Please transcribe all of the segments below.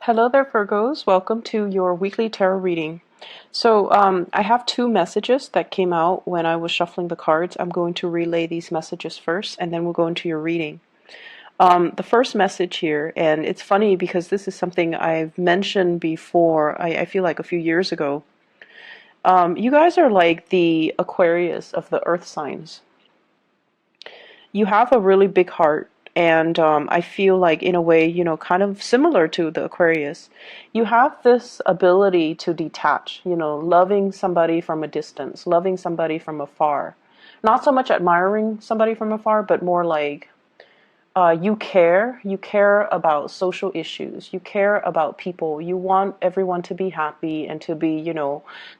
Hello there, Virgos. Welcome to your weekly tarot reading. I have two messages that came out when I was shuffling the cards. I'm going to relay these messages first, and then we'll go into your reading. The first message here, and it's funny because this is something I've mentioned before, I feel like a few years ago. You guys are like the Aquarius of the earth signs. You have a really big heart. And I feel like, in a way, kind of similar to the Aquarius, you have this ability to detach, loving somebody from a distance, loving somebody from afar. Not so much admiring somebody from afar, but more like you care. You care about social issues. You care about people. You want everyone to be happy and to be,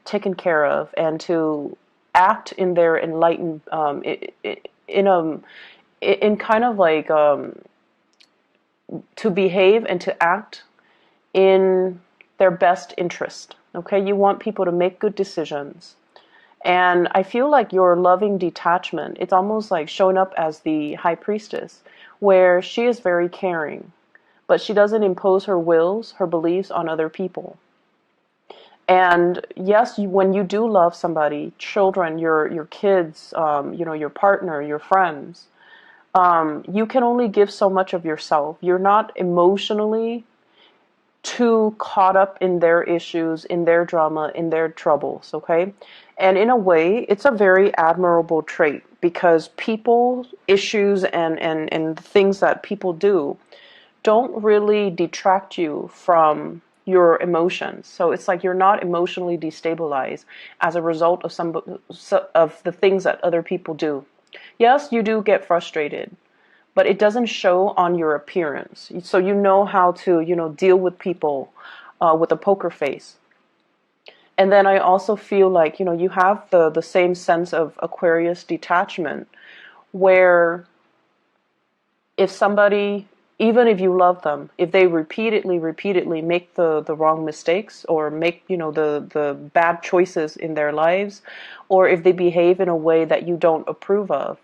taken care of and to act in their enlightened, in a in kind of like to behave and to act in their best interest. Okay, you want people to make good decisions. And I feel like your loving detachment, it's almost like showing up as the high priestess, where she is very caring, but she doesn't impose her wills, her beliefs on other people. And yes, when you do love somebody, children, your kids, your partner, your friends, you can only give so much of yourself. You're not emotionally too caught up in their issues, in their drama, in their troubles, okay? And in a way, it's a very admirable trait because people, issues, and things that people do don't really detract you from your emotions. So it's like you're not emotionally destabilized as a result of the things that other people do. Yes, you do get frustrated, but it doesn't show on your appearance. So you know how to, deal with people with a poker face. And then I also feel like, you have the same sense of Aquarius detachment, where if somebody, even if you love them, if they repeatedly make the wrong mistakes or make, the bad choices in their lives, or if they behave in a way that you don't approve of,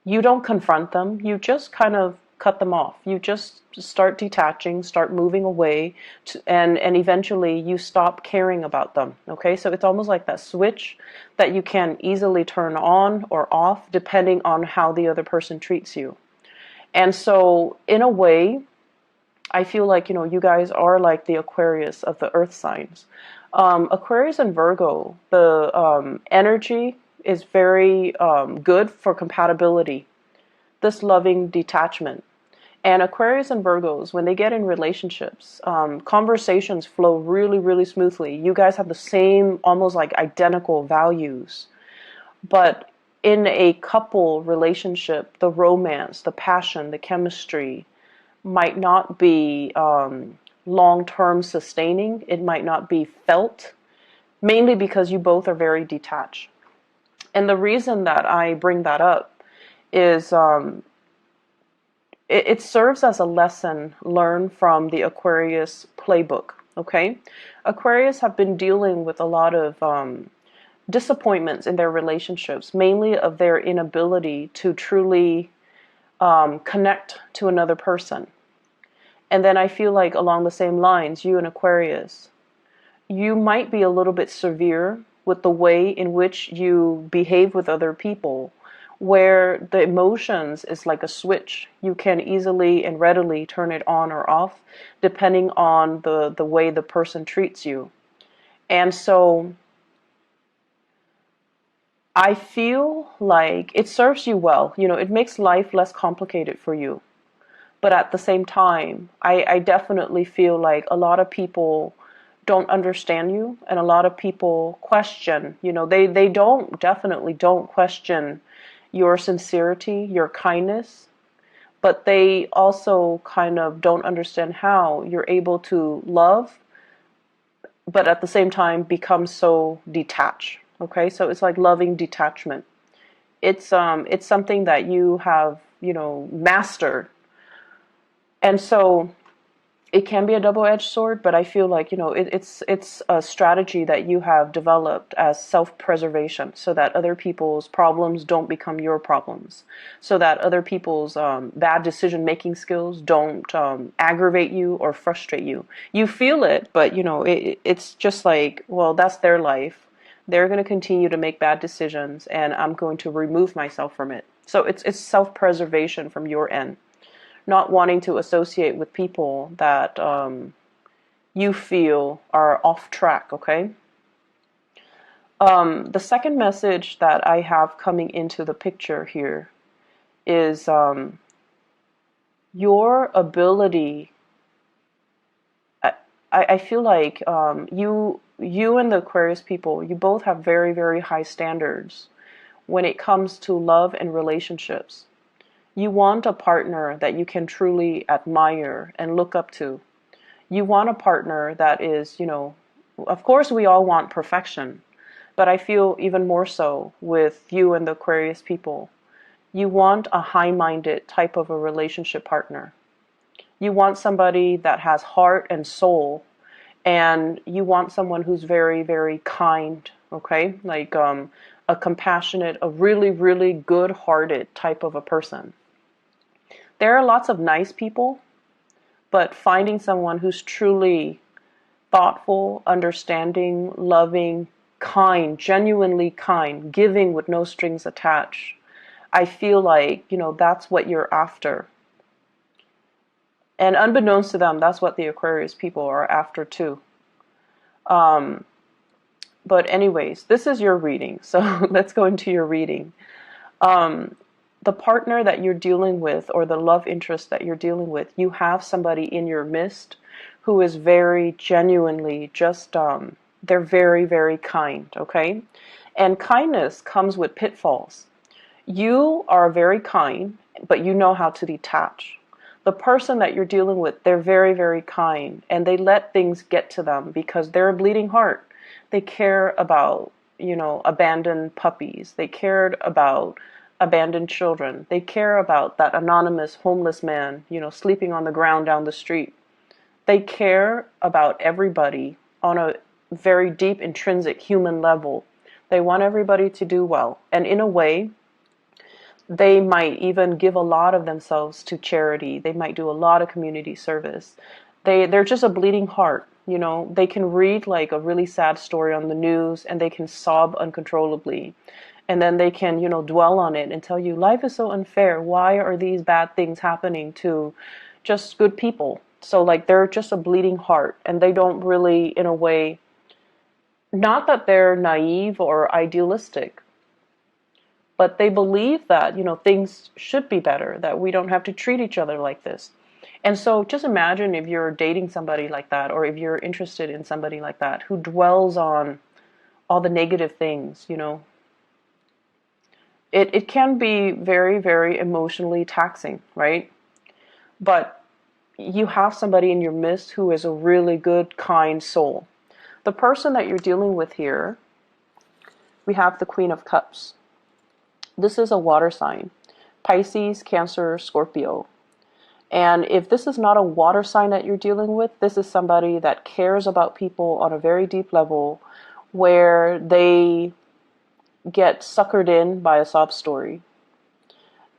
you don't confront them. You just kind of cut them off. You just start detaching, start moving away, and eventually you stop caring about them. Okay, so it's almost like that switch that you can easily turn on or off depending on how the other person treats you. And so, in a way, I feel like, you guys are like the Aquarius of the earth signs. Aquarius and Virgo, the energy is very good for compatibility, this loving detachment. And Aquarius and Virgos, when they get in relationships, conversations flow really, really smoothly. You guys have the same, almost like identical values. But in a couple relationship, the romance, the passion, the chemistry might not be long-term sustaining. It might not be felt, mainly because you both are very detached. And the reason that I bring that up is it serves as a lesson learned from the Aquarius playbook. Okay, Aquarius have been dealing with a lot of disappointments in their relationships, mainly of their inability to truly connect to another person. And then I feel like along the same lines, you and Aquarius, you might be a little bit severe with the way in which you behave with other people, where the emotions is like a switch. You can easily and readily turn it on or off depending on the way the person treats you. And so I feel like it serves you well. It makes life less complicated for you. But at the same time, I definitely feel like a lot of people don't understand you, and a lot of people question, they definitely don't question your sincerity, your kindness, but they also kind of don't understand how you're able to love, but at the same time become so detached. Okay, so it's like loving detachment. It's something that you have, mastered. And so it can be a double-edged sword, but I feel like, it's a strategy that you have developed as self-preservation so that other people's problems don't become your problems, so that other people's bad decision-making skills don't aggravate you or frustrate you. You feel it, but it's just like, well, that's their life. They're going to continue to make bad decisions, and I'm going to remove myself from it. So it's self-preservation from your end, not wanting to associate with people that you feel are off track, okay? The second message that I have coming into the picture here is your ability. I feel like you and the Aquarius people, you both have very, very high standards when it comes to love and relationships. You want a partner that you can truly admire and look up to. You want a partner that is, of course we all want perfection, but I feel even more so with you and the Aquarius people. You want a high-minded type of a relationship partner. You want somebody that has heart and soul, and you want someone who's very, very kind, okay? Like a compassionate, a really, really good-hearted type of a person. There are lots of nice people, but finding someone who's truly thoughtful, understanding, loving, kind, genuinely kind, giving with no strings attached, I feel like, that's what you're after. And unbeknownst to them, that's what the Aquarius people are after too. But anyways, this is your reading. So let's go into your reading. The partner that you're dealing with, or the love interest that you're dealing with, you have somebody in your midst who is very genuinely just, they're very, very kind, okay? And kindness comes with pitfalls. You are very kind, but you know how to detach. The person that you're dealing with, they're very, very kind, and they let things get to them because they're a bleeding heart. They care about, abandoned puppies. They cared about abandoned children. They care about that anonymous homeless man, sleeping on the ground down the street. They care about everybody on a very deep, intrinsic human level. They want everybody to do well. And in a way, they might even give a lot of themselves to charity. They might do a lot of community service. They're just a bleeding heart. They can read like a really sad story on the news and they can sob uncontrollably. And then they can, dwell on it and tell you, life is so unfair. Why are these bad things happening to just good people? So like they're just a bleeding heart, and they don't really, in a way, not that they're naive or idealistic, but they believe that, things should be better, that we don't have to treat each other like this. And so just imagine if you're dating somebody like that, or if you're interested in somebody like that who dwells on all the negative things, It can be very, very emotionally taxing, right? But you have somebody in your midst who is a really good, kind soul. The person that you're dealing with here, we have the Queen of Cups. This is a water sign. Pisces, Cancer, Scorpio. And if this is not a water sign that you're dealing with, this is somebody that cares about people on a very deep level, where they get suckered in by a sob story,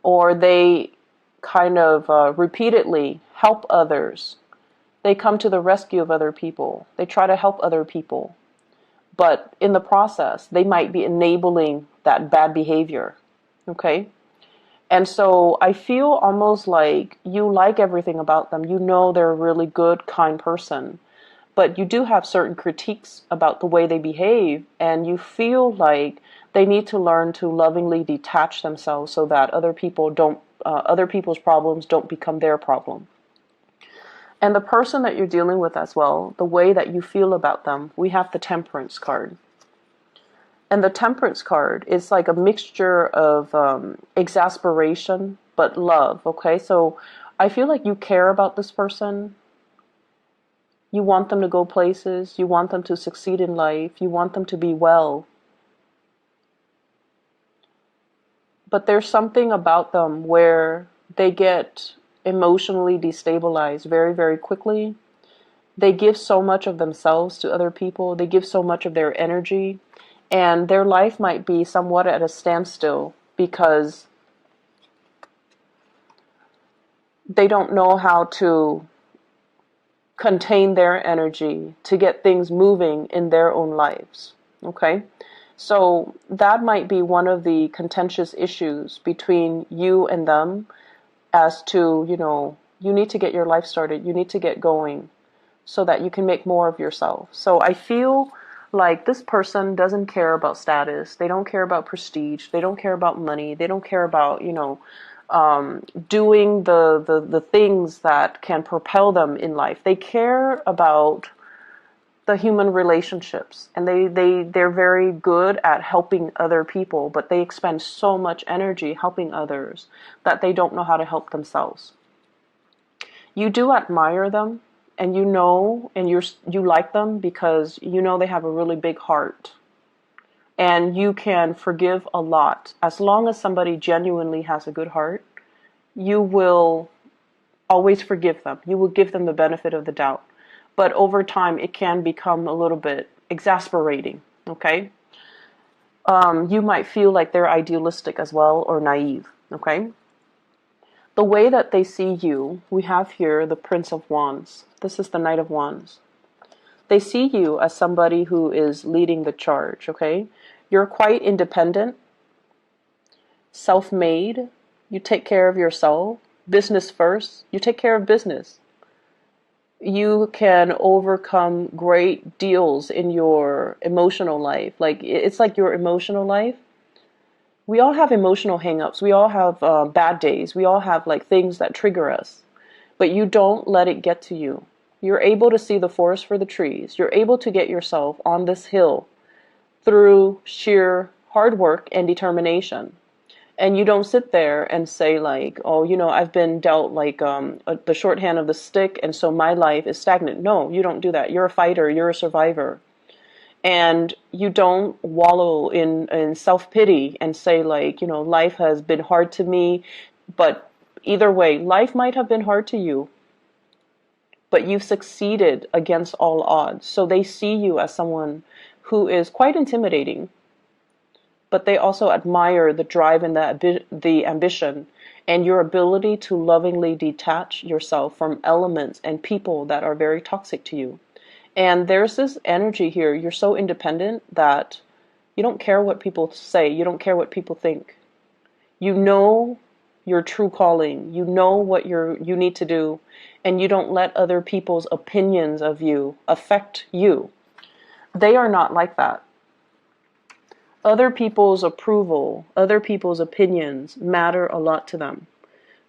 or they kind of repeatedly help others. They come to the rescue of other people. They try to help other people. But in the process, they might be enabling that bad behavior. Okay? And so I feel almost like you like everything about them. You know they're a really good, kind person. But you do have certain critiques about the way they behave, and you feel like they need to learn to lovingly detach themselves so that other people's problems don't become their problem. And the person that you're dealing with as well, the way that you feel about them, we have the Temperance card. And the Temperance card is like a mixture of exasperation but love, okay? So I feel like you care about this person. You want them to go places. You want them to succeed in life. You want them to be well. But there's something about them where they get emotionally destabilized very, very quickly. They give so much of themselves to other people. They give so much of their energy. And their life might be somewhat at a standstill because they don't know how to contain their energy to get things moving in their own lives. Okay? So that might be one of the contentious issues between you and them as to, you need to get your life started. You need to get going so that you can make more of yourself. So I feel like this person doesn't care about status. They don't care about prestige. They don't care about money. They don't care about, doing the things that can propel them in life. They care about the human relationships, and they're very good at helping other people, but they expend so much energy helping others that they don't know how to help themselves. You do admire them, and you like them because they have a really big heart, and you can forgive a lot. As long as somebody genuinely has a good heart, you will always forgive them. You will give them the benefit of the doubt. But over time, it can become a little bit exasperating, okay? You might feel like they're idealistic as well, or naive, okay? The way that they see you, we have here the Prince of Wands. This is the Knight of Wands. They see you as somebody who is leading the charge, okay? You're quite independent, self-made. You take care of yourself. Business first. You take care of business. You can overcome great deals in your emotional life. Like, it's like your emotional life. We all have emotional hang-ups. We all have bad days. We all have like things that trigger us. But you don't let it get to you. You're able to see the forest for the trees. You're able to get yourself on this hill through sheer hard work and determination. And you don't sit there and say like, oh, I've been dealt like the shorthand of the stick, and so my life is stagnant. No, you don't do that. You're a fighter. You're a survivor. And you don't wallow in self-pity and say like, life has been hard to me. But either way, life might have been hard to you, but you've succeeded against all odds. So they see you as someone who is quite intimidating, but they also admire the drive and the ambition and your ability to lovingly detach yourself from elements and people that are very toxic to you. And there's this energy here. You're so independent that you don't care what people say. You don't care what people think. You know your true calling. You know what you need to do, and you don't let other people's opinions of you affect you. They are not like that. Other people's approval, other people's opinions matter a lot to them.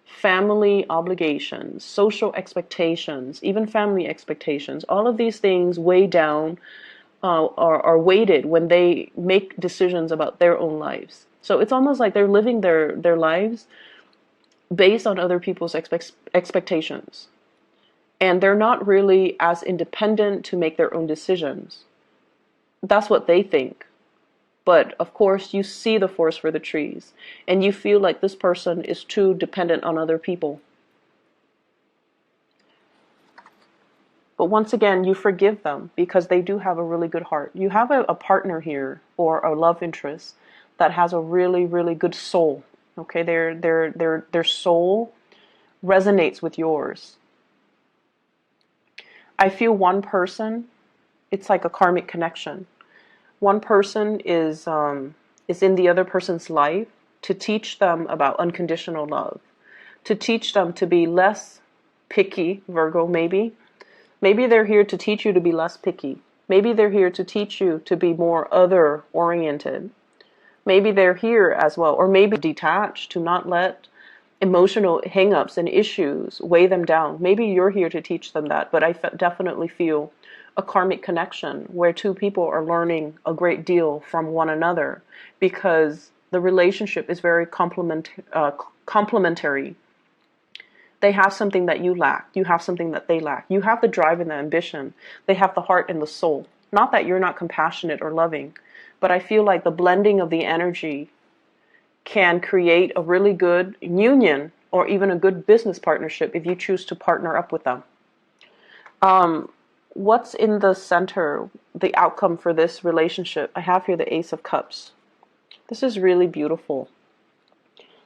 Family obligations, social expectations, even family expectations, all of these things weigh down, are weighted when they make decisions about their own lives. So it's almost like they're living their lives based on other people's expectations. And they're not really as independent to make their own decisions. That's what they think. But of course, you see the forest for the trees, and you feel like this person is too dependent on other people. But once again, you forgive them because they do have a really good heart. You have a partner here, or a love interest, that has a really, really good soul. Okay, their soul resonates with yours. I feel one person, it's like a karmic connection. One person is in the other person's life to teach them about unconditional love, to teach them to be less picky, Virgo, maybe. Maybe they're here to teach you to be less picky. Maybe they're here to teach you to be more other-oriented. Maybe they're here as well, or maybe detached, to not let emotional hang-ups and issues weigh them down. Maybe you're here to teach them that, but I definitely feel a karmic connection where two people are learning a great deal from one another because the relationship is very complementary. They have something that you lack. You have something that they lack. You have the drive and the ambition. They have the heart and the soul. Not that you're not compassionate or loving, but I feel like the blending of the energy can create a really good union or even a good business partnership if you choose to partner up with them. what's in the center, the outcome for this relationship? I have here the Ace of Cups. This is really beautiful.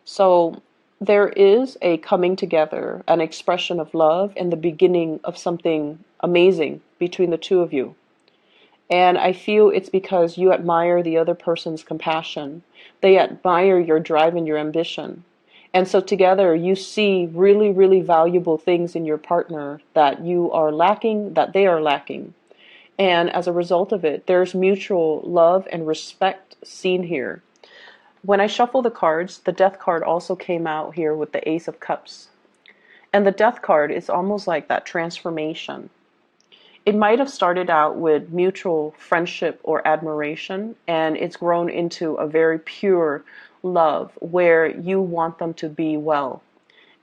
So there is a coming together, an expression of love, and the beginning of something amazing between the two of you. And I feel it's because you admire the other person's compassion. They admire your drive and your ambition. And so together you see really, really valuable things in your partner that you are lacking, that they are lacking. And as a result of it, there's mutual love and respect seen here. When I shuffle the cards, the Death card also came out here with the Ace of Cups. And the Death card is almost like that transformation. It might have started out with mutual friendship or admiration, and it's grown into a very pure love where you want them to be well.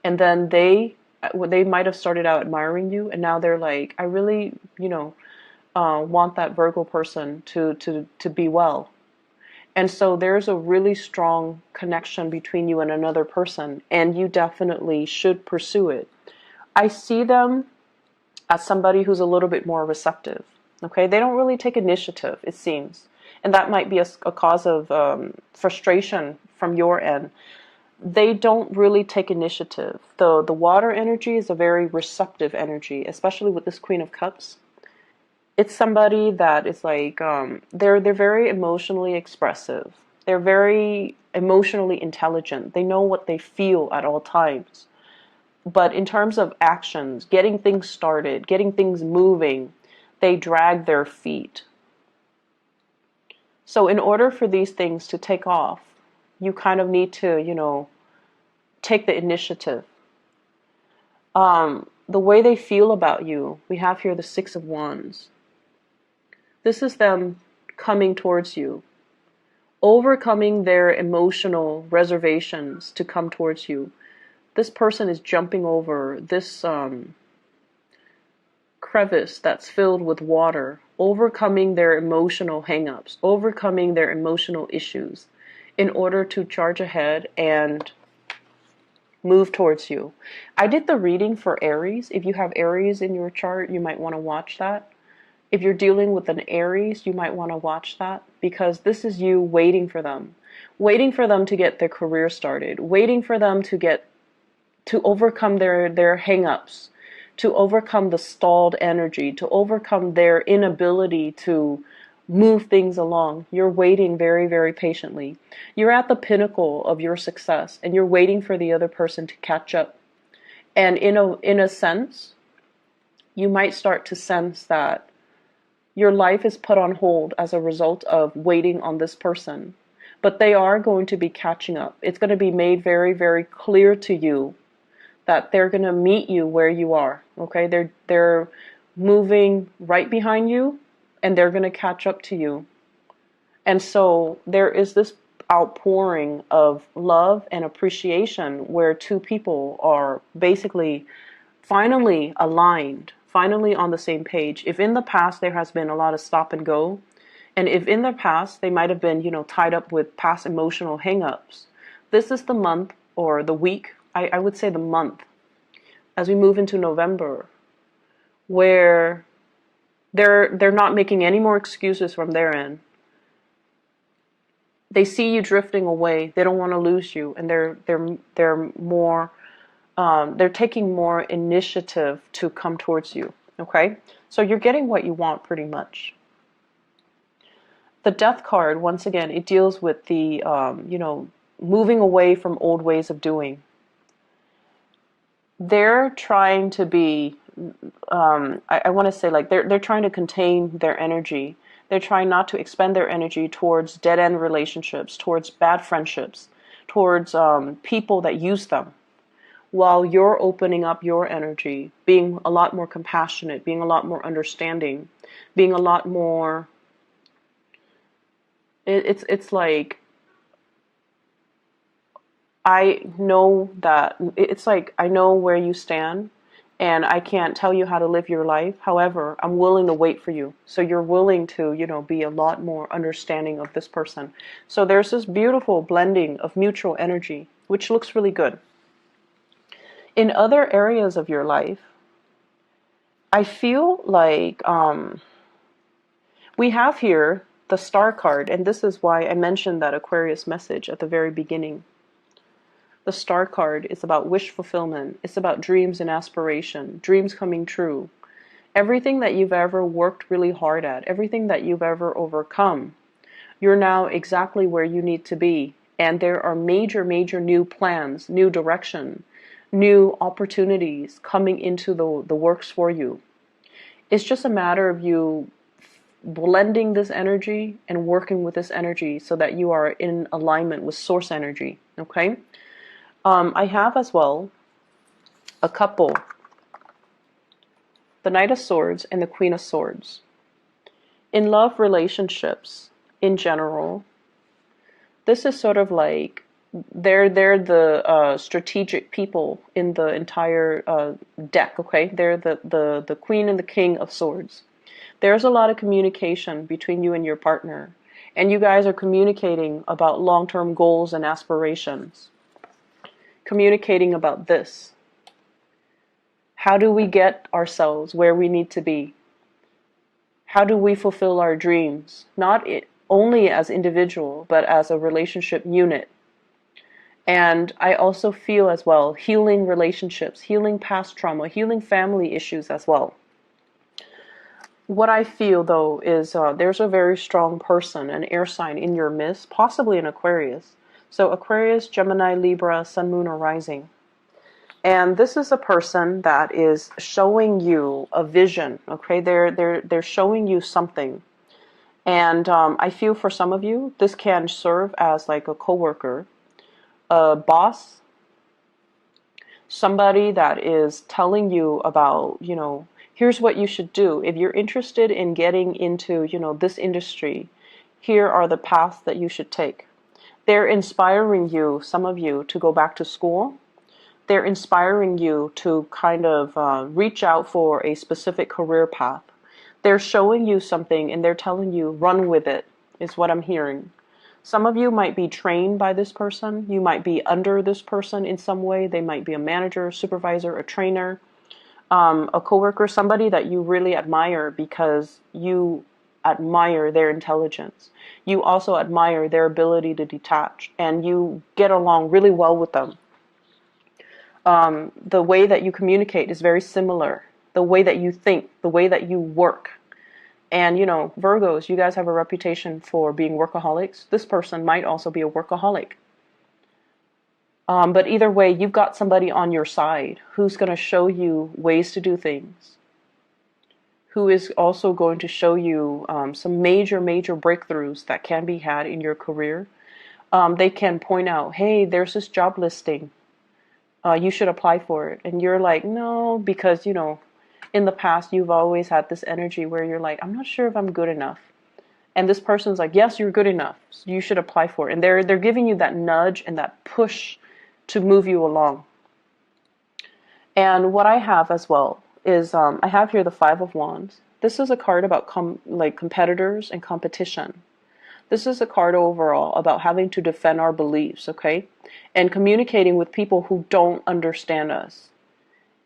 And then they might have started out admiring you, and now they're like, I really, want that Virgo person to be well. And so there's a really strong connection between you and another person, and you definitely should pursue it. I see them as somebody who's a little bit more receptive. Okay, they don't really take initiative, it seems, and that might be a cause of frustration from your end. They don't really take initiative. The water energy is a very receptive energy, especially with this Queen of Cups. It's somebody that is like they're very emotionally expressive. They're very emotionally intelligent. They know what they feel at all times. But in terms of actions, getting things started, getting things moving, they drag their feet. So in order for these things to take off, you kind of need to, take the initiative. The way they feel about you, we have here the Six of Wands. This is them coming towards you, overcoming their emotional reservations to come towards you. This person is jumping over this crevice that's filled with water, overcoming their emotional hang-ups, overcoming their emotional issues in order to charge ahead and move towards you. I did the reading for Aries. If you have Aries in your chart, you might want to watch that. If you're dealing with an Aries, you might want to watch that, because this is you waiting for them to get their career started, waiting for them to overcome their hang-ups, to overcome the stalled energy, to overcome their inability to move things along. You're waiting very, very patiently. You're at the pinnacle of your success, and you're waiting for the other person to catch up. And in a sense, you might start to sense that your life is put on hold as a result of waiting on this person. But they are going to be catching up. It's going to be made very, very clear to you that they're going to meet you where you are. Okay, they're moving right behind you, and they're going to catch up to you. And so there is this outpouring of love and appreciation where two people are basically finally aligned, finally on the same page. If in the past there has been a lot of stop and go, and if in the past they might have been, tied up with past emotional hang-ups, this is the month or the week, I would say the month, as we move into November, where they're not making any more excuses from their end. They see you drifting away. They don't want to lose you, and they're more they're taking more initiative to come towards you. Okay, so you're getting what you want pretty much. The Death card, once again, it deals with the moving away from old ways of doing. They're trying to be I want to say, like, they're trying to contain their energy. They're trying not to expend their energy towards dead-end relationships, towards bad friendships, towards people that use them, while you're opening up your energy, being a lot more compassionate, being a lot more understanding, being a lot more... It's like, I know that, it's like, I know where you stand, and I can't tell you how to live your life. However, I'm willing to wait for you. So you're willing to, be a lot more understanding of this person. So there's this beautiful blending of mutual energy, which looks really good. In other areas of your life, I feel like we have here the star card, and this is why I mentioned that Aquarius message at the very beginning. The star card is about wish fulfillment. It's about dreams and aspiration, dreams coming true. Everything that you've ever worked really hard at, everything that you've ever overcome, you're now exactly where you need to be. And there are major, major new plans, new direction, new opportunities coming into the works for you. It's just a matter of you blending this energy and working with this energy so that you are in alignment with source energy. Okay? I have as well a couple, the Knight of Swords and the Queen of Swords. In love relationships in general, this is sort of like they're the strategic people in the entire deck. Okay, they're the Queen and the King of Swords. There's a lot of communication between you and your partner, and you guys are communicating about long-term goals and aspirations. Communicating about this. How do we get ourselves where we need to be? How do we fulfill our dreams? Not only as individual, but as a relationship unit. And I also feel as well healing relationships, healing past trauma, healing family issues as well. What I feel though is there's a very strong person, an air sign in your midst, possibly an Aquarius. So Aquarius, Gemini, Libra, Sun, Moon, or Rising. And this is a person that is showing you a vision. Okay, they're showing you something. And I feel for some of you, this can serve as like a coworker, a boss, somebody that is telling you about, here's what you should do. If you're interested in getting into, this industry, here are the paths that you should take. They're inspiring you, some of you, to go back to school. They're inspiring you to kind of reach out for a specific career path. They're showing you something and they're telling you, run with it, is what I'm hearing. Some of you might be trained by this person. You might be under this person in some way. They might be a manager, supervisor, a trainer, a coworker, somebody that you really admire because you admire their intelligence. You also admire their ability to detach, and you get along really well with them. The way that you communicate is very similar. The way that you think, the way that you work. And, Virgos, you guys have a reputation for being workaholics. This person might also be a workaholic. But either way, you've got somebody on your side who's going to show you ways to do things, who is also going to show you some major, major breakthroughs that can be had in your career. They can point out, hey, there's this job listing. You should apply for it. And you're like, no, because, in the past, you've always had this energy where you're like, I'm not sure if I'm good enough. And this person's like, yes, you're good enough. You should apply for it. And they're giving you that nudge and that push to move you along. And what I have as well is I have here the Five of Wands. This is a card about competitors and competition. This is a card overall about having to defend our beliefs, okay? And communicating with people who don't understand us.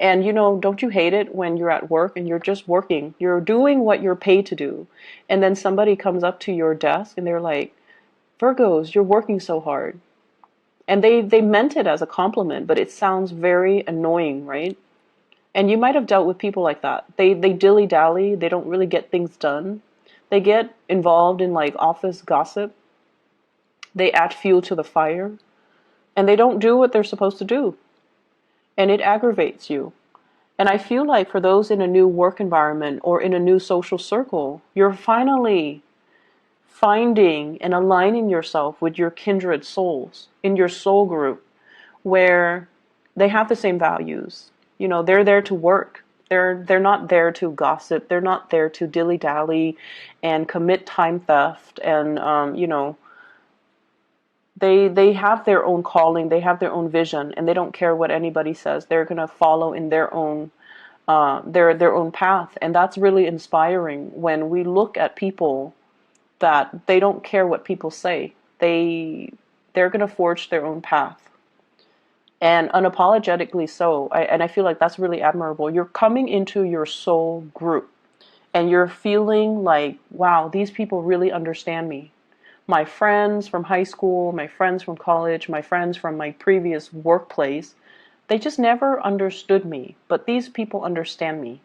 And, don't you hate it when you're at work and you're just working? You're doing what you're paid to do. And then somebody comes up to your desk and they're like, Virgos, you're working so hard. And they meant it as a compliment, but it sounds very annoying, right? And you might have dealt with people like that. They dilly-dally. They don't really get things done. They get involved in office gossip. They add fuel to the fire. And they don't do what they're supposed to do. And it aggravates you. And I feel like for those in a new work environment or in a new social circle, you're finally finding and aligning yourself with your kindred souls in your soul group where they have the same values. They're there to work. They're not there to gossip. They're not there to dilly-dally and commit time theft and, They have their own calling, they have their own vision, and they don't care what anybody says. They're going to follow in their own their own path, and that's really inspiring when we look at people that they don't care what people say. They're going to forge their own path. and unapologetically so. And I feel like that's really admirable. You're coming into your soul group and you're feeling like, wow, these people really understand me. My friends from high school, my friends from college, my friends from my previous workplace, they just never understood me, but these people understand me.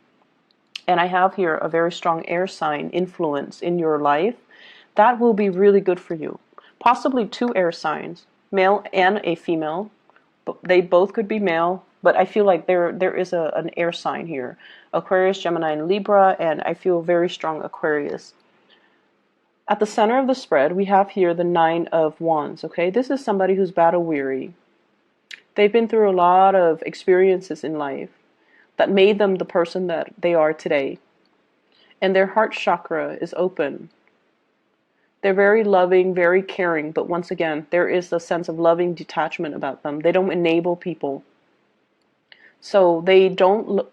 And I have here a very strong air sign influence in your life. That will be really good for you. Possibly two air signs, male and a female. They both could be male, but I feel like there is an air sign here. Aquarius, Gemini, and Libra, and I feel very strong Aquarius. At the center of the spread, we have here the Nine of Wands, okay? This is somebody who's battle weary. They've been through a lot of experiences in life that made them the person that they are today. And their heart chakra is open. They're very loving, very caring, but once again, there is a sense of loving detachment about them. They don't enable people. So they don't,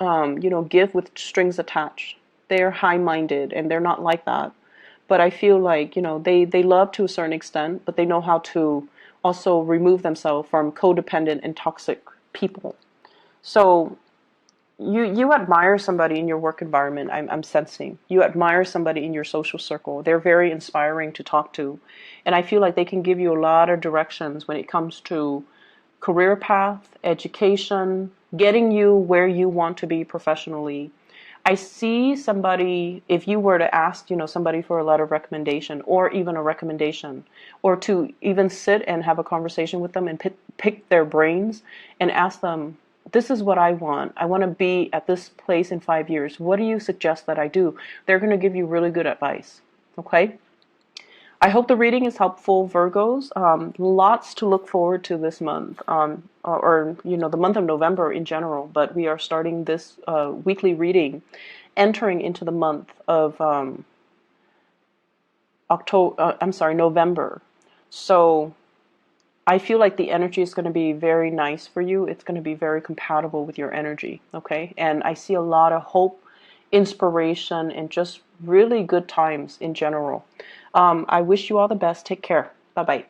give with strings attached. They're high-minded, and they're not like that. But I feel like, they love to a certain extent, but they know how to also remove themselves from codependent and toxic people. So you admire somebody in your work environment, I'm sensing. You admire somebody in your social circle. They're very inspiring to talk to. And I feel like they can give you a lot of directions when it comes to career path, education, getting you where you want to be professionally. I see somebody, if you were to ask, somebody for a letter of recommendation or even a recommendation, or to even sit and have a conversation with them and pick their brains and ask them, this is what I want. I want to be at this place in 5 years. What do you suggest that I do? They're going to give you really good advice. Okay? I hope the reading is helpful, Virgos. Lots to look forward to this month, or the month of November in general. But we are starting this weekly reading, entering into the month of November. So I feel like the energy is going to be very nice for you. It's going to be very compatible with your energy, okay? And I see a lot of hope, inspiration, and just really good times in general. I wish you all the best. Take care. Bye-bye.